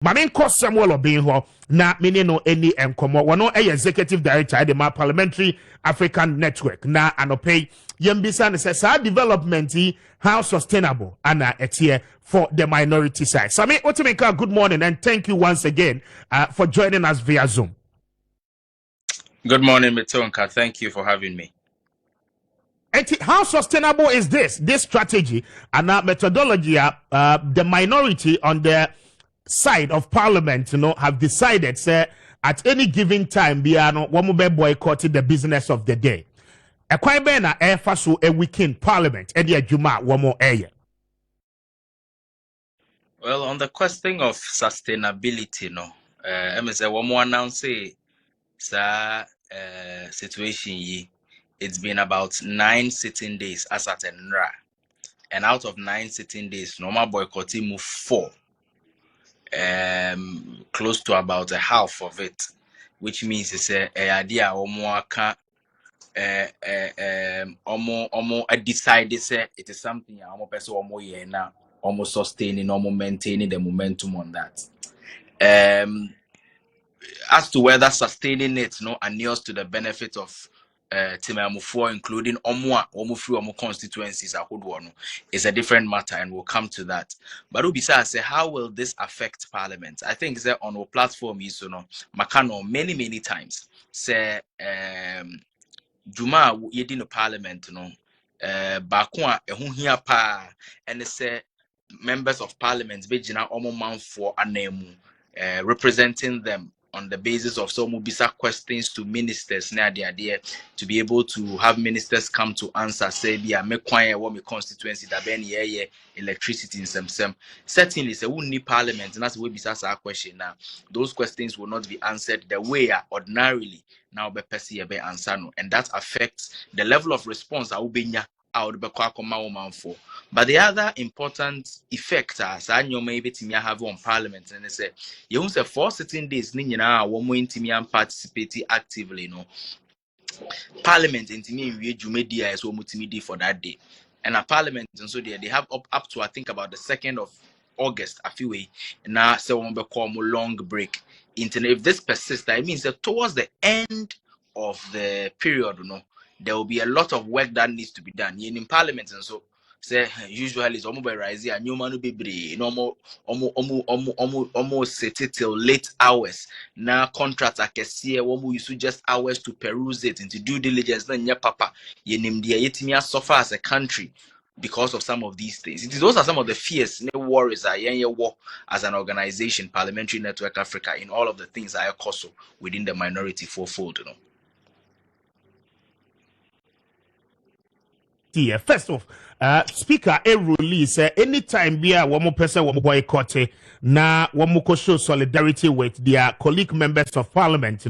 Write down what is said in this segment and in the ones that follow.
Mamin Kos Samuel Obinho na mini no any enkomo wano executive director at the Parliamentary African Network na anope yembisa ne say development how sustainable ana etie for the minority side. Sami Otimeka, good morning and thank you once again for joining us via Zoom. Good morning, Mitonka. Thank you for having me. How sustainable is this strategy and methodology? The minority on the side of parliament, have decided, say, at any given time, one be boycotting the business of the day. A quite na so a weekend parliament, and the Juma one more air. Well, on the question of sustainability, I say one more announce situation. It's been about 9 sitting days as at NRA, and out of 9 sitting days, normal boycotting move 4. Close to about a half of it, which means it's a idea or more can decided say it is something almost person or more year now, almost sustaining, almost maintaining the momentum on that. As to whether sustaining it adheres to the benefit of Timamufor, including Omu constituencies is a different matter, and we'll come to that. But Ubisa say, how will this affect Parliament? I think that on our platform is Makano many times say Juma yedin Parliament Bakwa ehunhia pa and say members of Parliament bejina omo man for anemu representing them on the basis of some bisa questions to ministers na the idea to be able to have ministers come to answer say bia me kwan me constituency da ben ye electricity in some certainly say we need parliament and that's we bisa our question now. Those questions will not be answered the way ordinarily now be person be answer no, and that affects the level of response I will be for. But the other important effect as I know maybe to have on parliament and they say you say 4 sitting days ni nyina wo mo intimi am participate actively parliament intimi we dwumedia so mutimi for that day, and a parliament and so they have up to I think about the 2nd of August a few way now say we be call mo long break. If this persists, that means that towards the end of the period there will be a lot of work that needs to be done in parliament, and so say usually it's almost by rising and new man will be almost set it till late hours. Now contracts I can see one we use just hours to peruse it into due diligence. Then yeah, papa, you suffer as a country because of some of these things. Those are some of the fears, worries war as an organization, Parliamentary Network Africa, in all of the things I also within the minority fourfold. First off, speaker a release anytime be a one person one boycott na one show solidarity with their colleague members of parliament,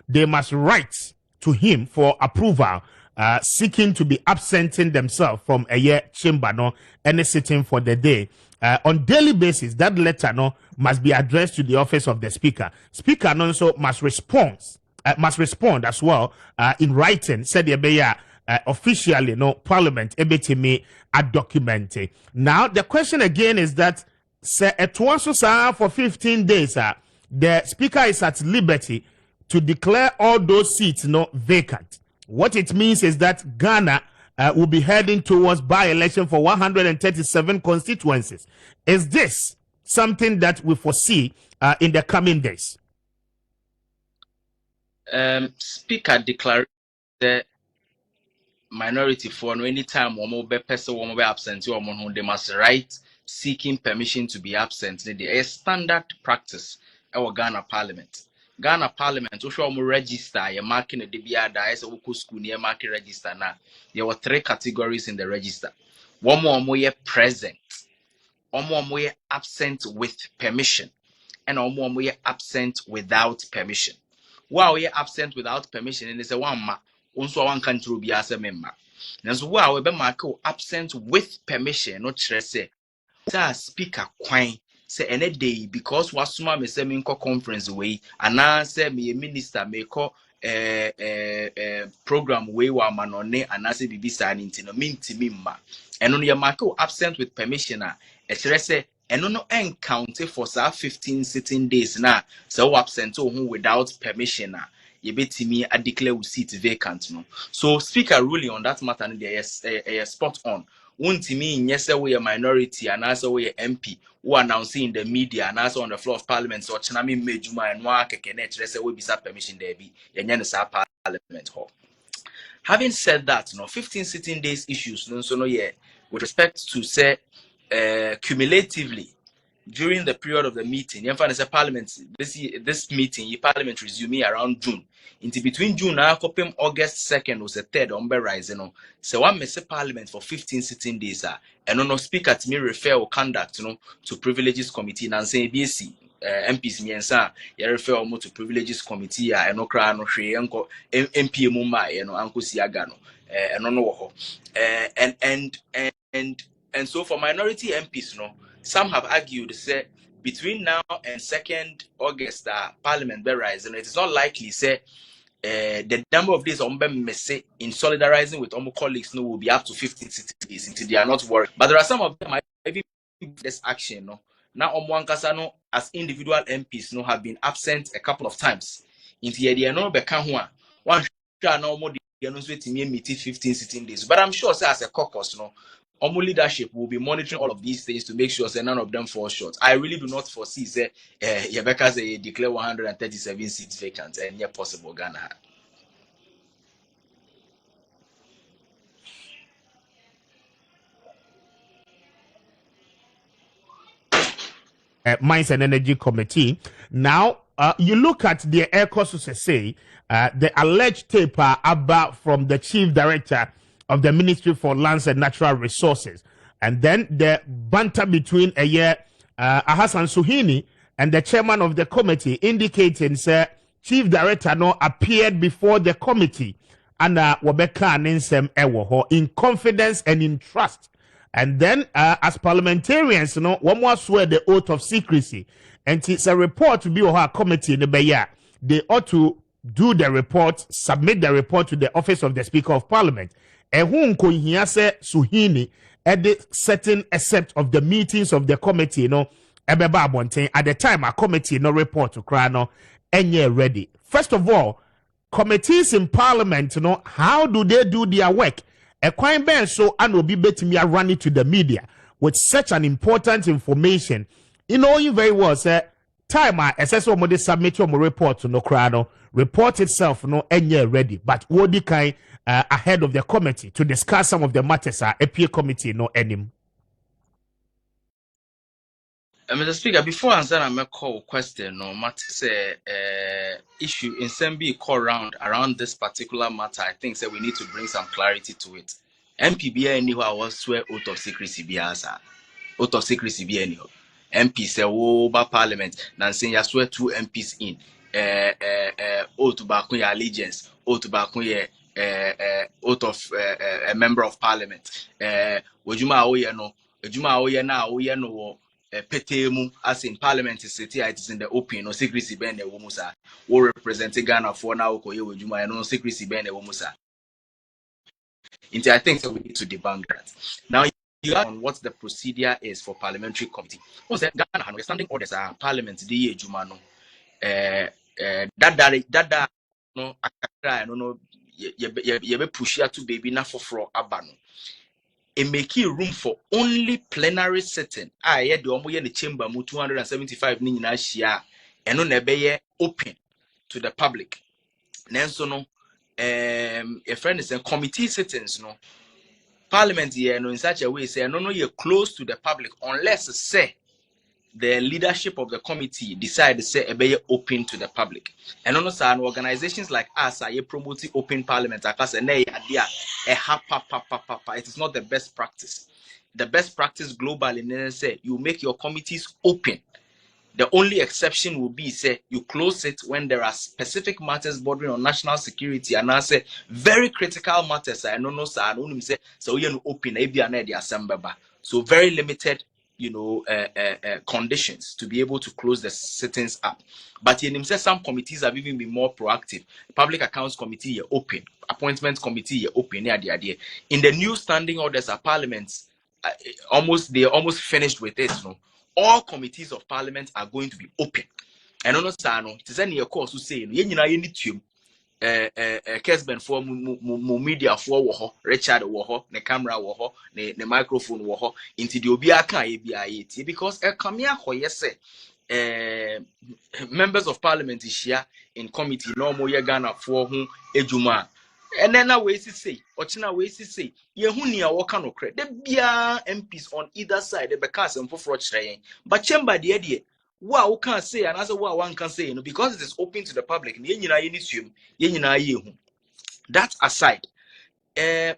they must write to him for approval, seeking to be absenting themselves from a year chamber any sitting for the day. On daily basis, that letter must be addressed to the office of the speaker. Speaker also must respond as well in writing. Said the officially parliament ebetimi a document. Now the question again is that say it was for 15 days the speaker is at liberty to declare all those seats vacant. What it means is that Ghana will be heading towards by-election for 137 constituencies. Is this something that we foresee in the coming days? Speaker declared the minority for anytime one person one be absent they must write seeking permission to be absent. A standard practice our Ghana Parliament. Ghana Parliament, if you register, you're marking a DBA, as a school near market register now. There were 3 categories in the register. One more present, one more absent with permission, and one more absent without permission. While you're absent without permission, and it's a one one country be as a member. And so while we be mark absent with permission, not say speaker quine. Say any day because wasuma me say me conference way and now say me minister me call program way wa manone and now say bibi sa nti no minti mimma and on your mark absent with permission e kire say and no encounter for 15 sitting days now. So absent without permission. You bet me a declare seat vacant. No. So speaker ruling on that matter, yes, spot on. Won't mean yes, we a minority and also we MP who announcing in the media and also on the floor of parliament. So Chinami Mejuma and Waka Kenet, let's say we be permission there be parliament hall. Having said that, 15 sitting days issues, no, yeah, with respect to say cumulatively during the period of the meeting, parliament this meeting, parliament resuming around June. Into between June and August 2nd was the third on rising. So one miss parliament for 15 sitting days, and no speaker to me refer or conduct to privileges committee and say BC. MPs miensa ya refer omo to privileges committee no kra no hwe enko MP mu ma no ankosi aga no no wo ho and so for minority MPs some have argued say between now and 2nd August parliament be rising, it is not likely say the number of days in solidarizing with colleagues will be up to 15 days until they are not worried. But there are some of them even this action now Omwankasa as individual MPs have been absent a couple of times. Into the no beka ho one no more meet 15 sitting days. But I'm sure as a caucus Omo leadership will be monitoring all of these things to make sure that none of them fall short. I really do not foresee say Yebeka say declare 137 seats vacant and yet possible Ghana. Mines and Energy Committee. Now, you look at the Air Courses say the alleged taper about from the Chief Director of the Ministry for Lands and Natural Resources, and then the banter between Hassan Suhini and the chairman of the committee indicating Chief Director appeared before the committee and Wabeka Ninsem Ewoho in confidence and in trust. And then, as parliamentarians, one more swear the oath of secrecy. And it's a report to be on our committee in the Bay. They ought to do the report, submit the report to the office of the Speaker of Parliament. And who here say Suhini at the certain except of the meetings of the committee, at the time our committee report to Krano and you're ready. First of all, committees in Parliament, how do they do their work? A crime ban so and will be betting me running to the media with such an important information. You very well say time I assess what submit your report to Crano, report itself and you're ready. But what the kind ahead of the committee to discuss some of the matters a peer committee any. Mr. Speaker, before answering my call question, matters issue in Sembi call around this particular matter, I think we need to bring some clarity to it. MPBA anywhere was swear oath of secrecy biasa. Oath of secrecy be anyhow. MP say ba parliament nan saying you swear 2 MPs in oath back your allegiance, oath back your oath of a member of parliament. Wojuma oye no, ejuma oye na oye no petemu as in parliament is city it is in the open no secrecy be na womusa. We representing Ghana for now ko ye wojuma no secrecy be na womusa. I think so we need to debunk that. Now you on what the procedure is for parliamentary committee. Once Ghana has standing orders are parliament the year Jumano. That no akakra no ye be push ya to baby na for abano. It make room for only plenary sitting. I the omo ye the chamber mu 275 ni nyina hia eno na be ye open to the public. Nenso no a friend is in committee sittings parliament here in such a way say no you're close to the public unless say the leadership of the committee decide to say be open to the public. And also organizations like us are promoting open parliament because it is not the best practice. The best practice globally say you make your committees open. The only exception will be say you close it when there are specific matters bordering on national security and I say very critical matters. I don't know sir, I don't say so you open the assembly. So very limited, conditions to be able to close the sittings up. But in say some committees have even been more proactive. Public Accounts Committee you open, Appointments Committee you open. In the new standing orders of parliaments, they almost finished with it. all committees of parliament are going to be open. And on no, it is any course to say, you need to Kessben for media for wo Richard wo ne camera wo ne microphone wo into the obi aka e because come here yes members of parliament is here in committee no more Ghana for who ejuma and then we say ochina we say ye hu nia wo ka no kre de bia MPs on either side the because and for but chamber de wow can't say and as well one can say, you know, because it is open to the public. That aside,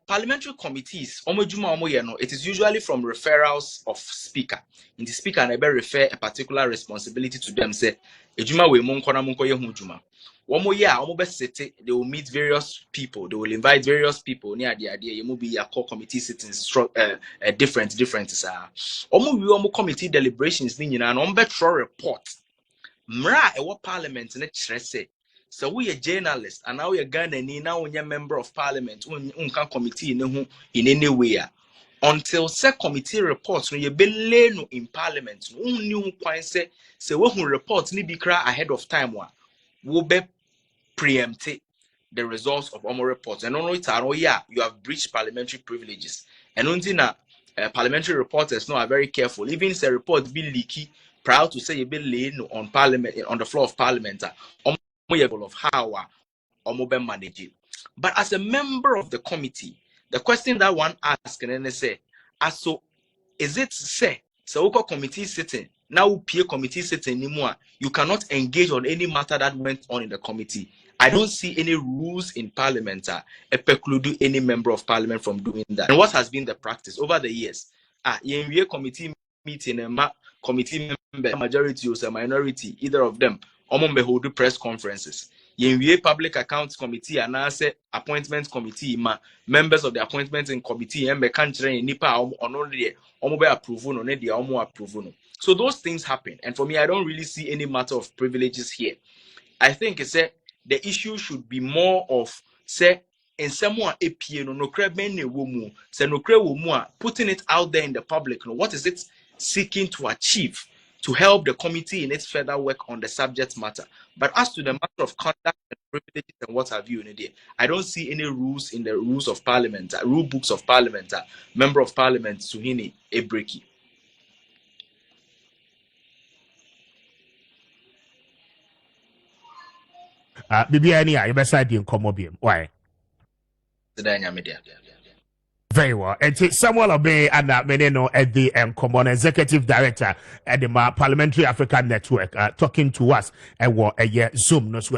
parliamentary committees, it is usually from referrals of speaker. In the speaker, and I refer a particular responsibility to them. Say, ejuma we monkona monko ye juma. One more year, they will meet various people. They will invite various people near the idea. You will be a core committee sittings, different. Committee deliberations meaning an report. Mra ewo parliament ne chrese. So we a journalist and now we are Ghana now we a member of parliament. Unkan committee in any way. Until said committee reports when you be no in parliament. New say we report ni be cry ahead of time one. Will be preempted the results of our reports. And only you have breached parliamentary privileges. And only parliamentary reporters are very careful. Even if a report be leaky, proud to say you be laying on parliament on the floor of parliament, of how manage it. But as a member of the committee, the question that one asks and then they say, so is it say so committee sitting? Now peer committee sitting anymore. You cannot engage on any matter that went on in the committee. I don't see any rules in parliament preclude any member of parliament from doing that. And what has been the practice over the years? In committee meeting and committee member majority or minority, either of them, hold press conferences. In public accounts committee and answer appointment committee, members of the appointments in committee and country nipa approval. So those things happen, and for me, I don't really see any matter of privileges here. I think it's the issue should be more of say in someone putting it out there in the public. What is it seeking to achieve to help the committee in its further work on the subject matter? But as to the matter of conduct and privileges and what have you in it, I don't see any rules in the rules of parliament, rule books of parliament, member of parliament, Suhini Ebreki. Bibiani, you best idea in Comobium. Why? Very well. And Samuel Obey and Meneno at the Common Executive Director at the Parliamentary African Network talking to us and what a Zoom. No, so